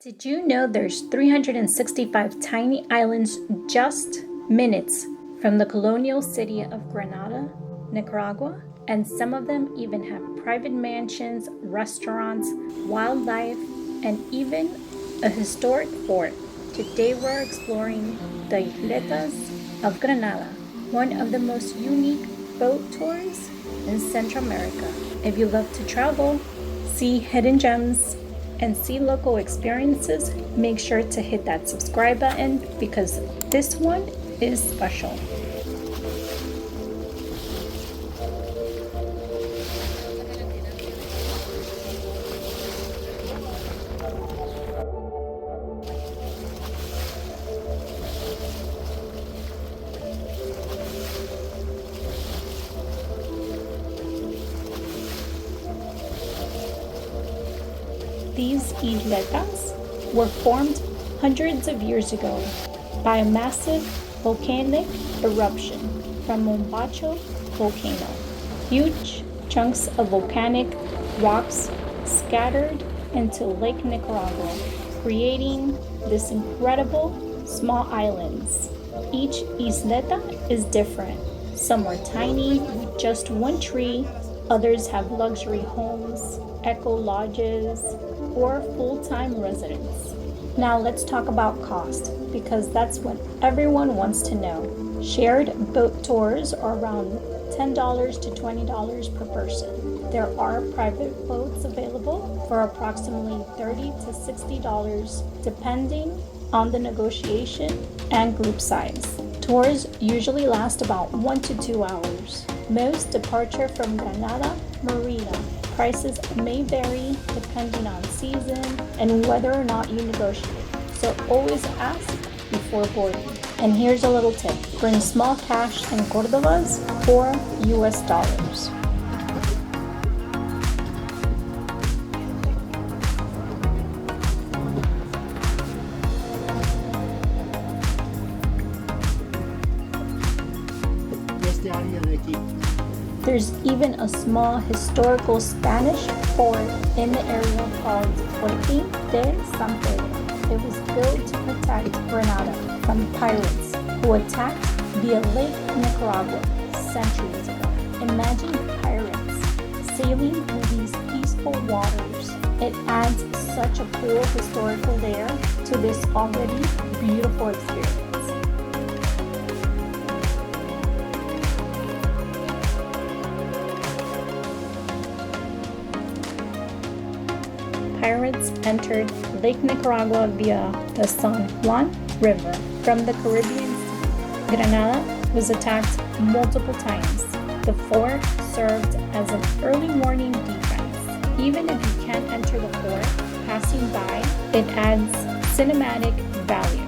Did you know there's 365 tiny islands just minutes from the colonial city of Granada, Nicaragua? And some of them even have private mansions, restaurants, wildlife, and even a historic fort. Today we're exploring the Isletas of Granada, one of the most unique boat tours in Central America. If you love to travel, see hidden gems, and see local experiences, make sure to hit that subscribe button because this one is special. These isletas were formed hundreds of years ago by a massive volcanic eruption from Mombacho Volcano. Huge chunks of volcanic rocks scattered into Lake Nicaragua, creating this incredible small islands. Each isleta is different. Some are tiny with just one tree, others have luxury homes, eco lodges, or full-time residents. Now let's talk about cost, because that's what everyone wants to know. Shared boat tours are around $10 to $20 per person. There are private boats available for approximately $30 to $60 depending on the negotiation and group size. Tours usually last about 1 to 2 hours. Most departure from Granada Marina. Prices may vary depending on season and whether or not you negotiate, so always ask before boarding. And here's a little tip: bring small cash in Cordobas or US dollars. There's even a small historical Spanish fort in the area called Fortín de San Pablo. It was built to protect Granada from pirates who attacked via Lake Nicaragua centuries ago. Imagine pirates sailing through these peaceful waters. It adds such a cool historical layer to this already beautiful experience. Pirates entered Lake Nicaragua via the San Juan River from the Caribbean Sea. Granada was attacked multiple times. The fort served as an early warning defense. Even if you can't enter the fort, passing by, it adds cinematic value.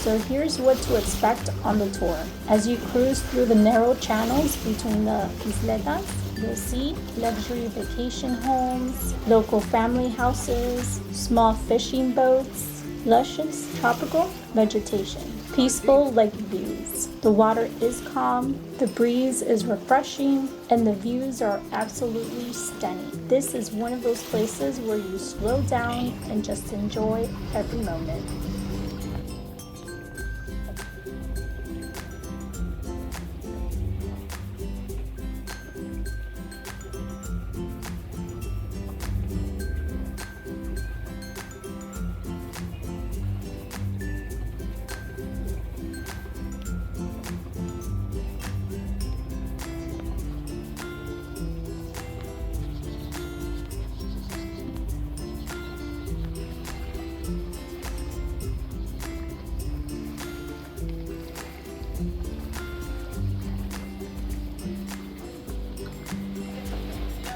So here's what to expect on the tour. As you cruise through the narrow channels between the isletas, you'll see luxury vacation homes, local family houses, small fishing boats, luscious tropical vegetation, peaceful lake views. The water is calm, the breeze is refreshing, and the views are absolutely stunning. This is one of those places where you slow down and just enjoy every moment.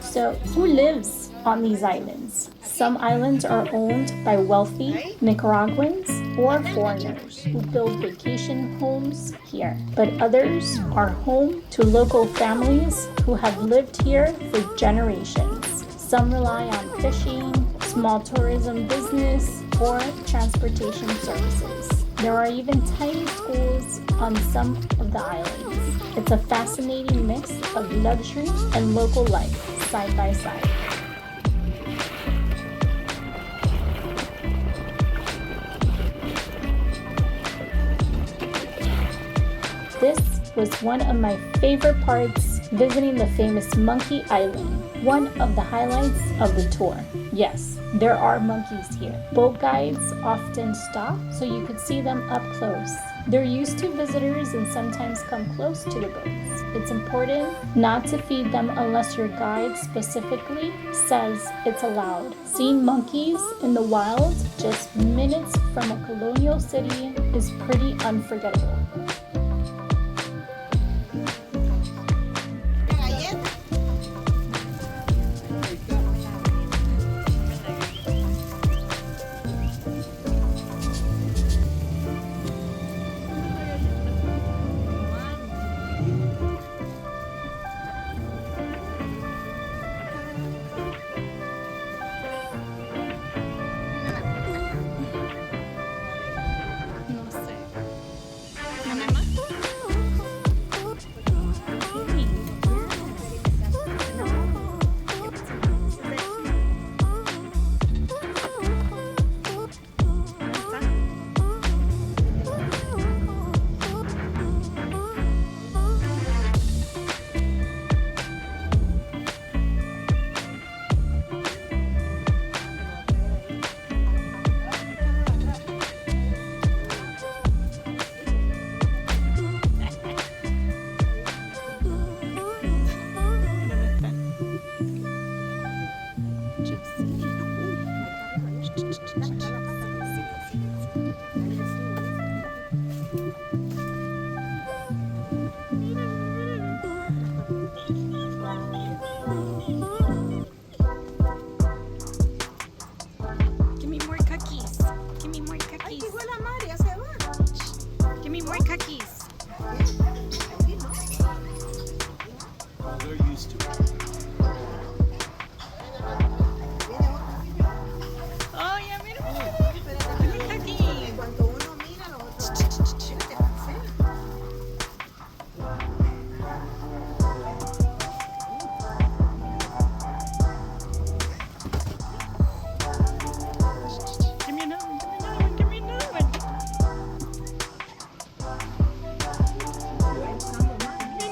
So, who lives on these islands? Some islands are owned by wealthy Nicaraguans or foreigners who build vacation homes here, but others are home to local families who have lived here for generations. Some rely on fishing, small tourism business, or transportation services. There are even tiny schools on some of the islands. It's a fascinating mix of luxury and local life, side by side. This was one of my favorite parts, visiting the famous Monkey Island, one of the highlights of the tour. Yes, there are monkeys here. Boat guides often stop so you could see them up close. They're used to visitors and sometimes come close to the boats. It's important not to feed them unless your guide specifically says it's allowed. Seeing monkeys in the wild just minutes from a colonial city is pretty unforgettable.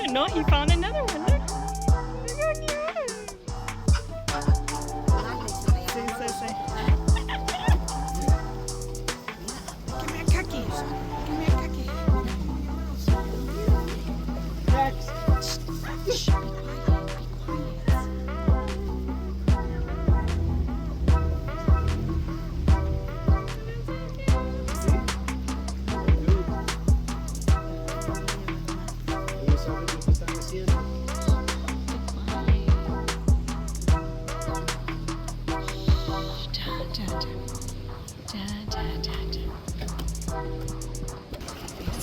No, he found another one. Look. Look how cute. Give me a cookie. Give me a cookie. Shh. ¿Ellos saben lo que están haciendo?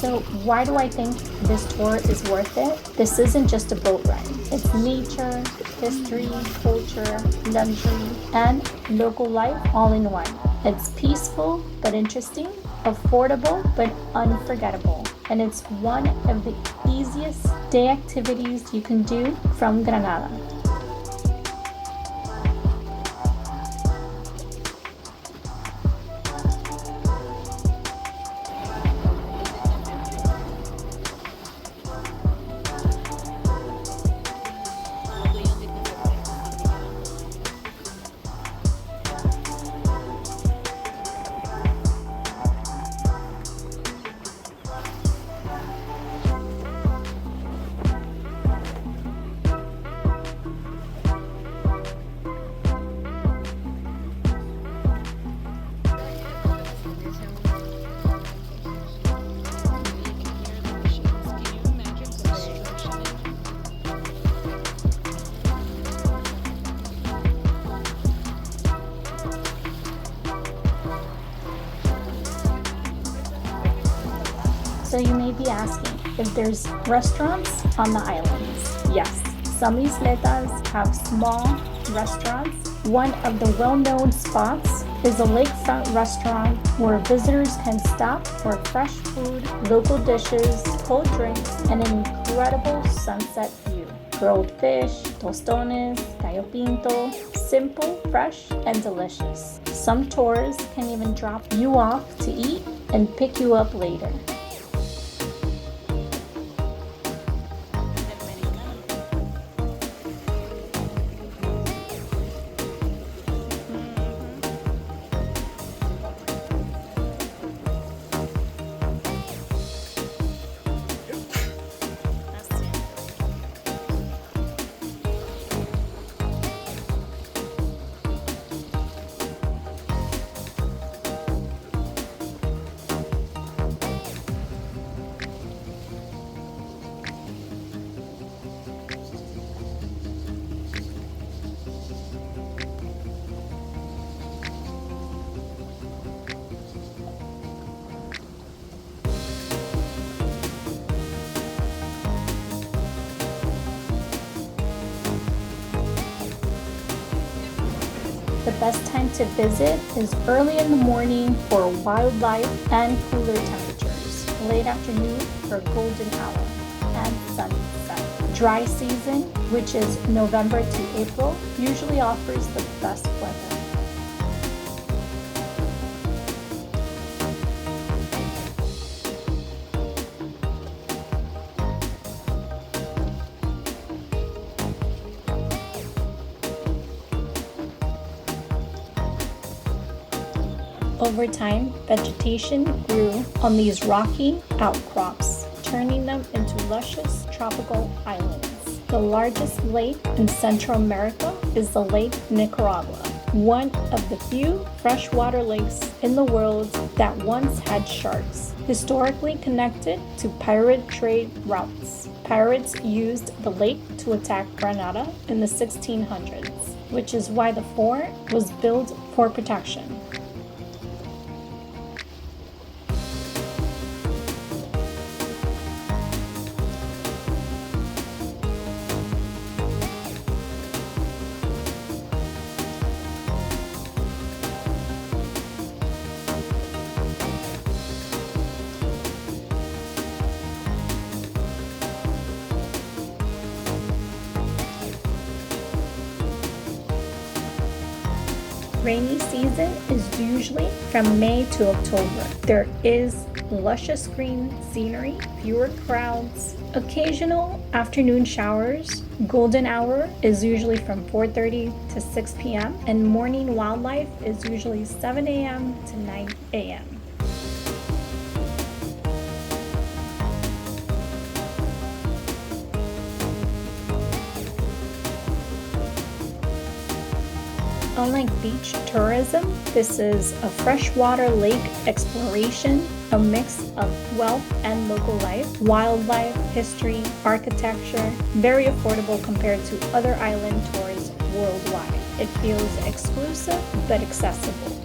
So why do I think this tour is worth it? This isn't just a boat ride. It's nature, history, culture, luxury, and local life all in one. It's peaceful but interesting, affordable but unforgettable, and it's one of the easiest day activities you can do from Granada. So you may be asking if there's restaurants on the islands. Yes, some isletas have small restaurants. One of the well-known spots is a lakefront restaurant where visitors can stop for fresh food, local dishes, cold drinks, and an incredible sunset view. Grilled fish, tostones, gallo pinto, simple, fresh, and delicious. Some tours can even drop you off to eat and pick you up later. The best time to visit is early in the morning for wildlife and cooler temperatures, late afternoon for golden hour, and sunset. Dry season, which is November to April, usually offers the best weather. Over time, vegetation grew on these rocky outcrops, turning them into luscious tropical islands. The largest lake in Central America is the Lake Nicaragua, one of the few freshwater lakes in the world that once had sharks, historically connected to pirate trade routes. Pirates used the lake to attack Granada in the 1600s, which is why the fort was built for protection. Rainy season is usually from May to October. There is luscious green scenery, fewer crowds, occasional afternoon showers. Golden hour is usually from 4:30 to 6 p.m. and morning wildlife is usually 7 a.m. to 9 a.m. Unlike beach tourism, this is a freshwater lake exploration, a mix of wealth and local life, wildlife, history, architecture, very affordable compared to other island tours worldwide. It feels exclusive but accessible.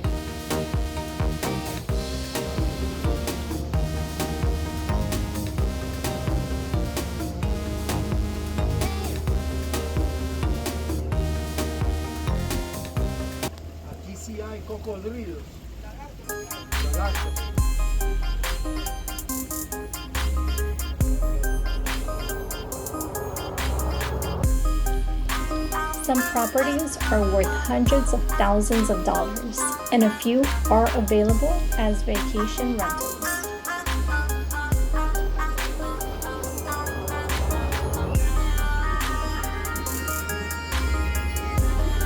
cocodrilos. Lagartos. Some properties are worth hundreds of thousands of dollars, and a few are available as vacation rentals.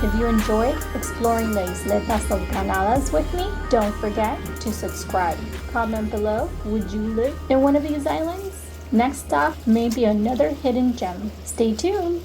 If you enjoyed exploring the Isletas of Granada with me, don't forget to subscribe. Comment below, would you live in one of these islands? Next stop may be another hidden gem. Stay tuned!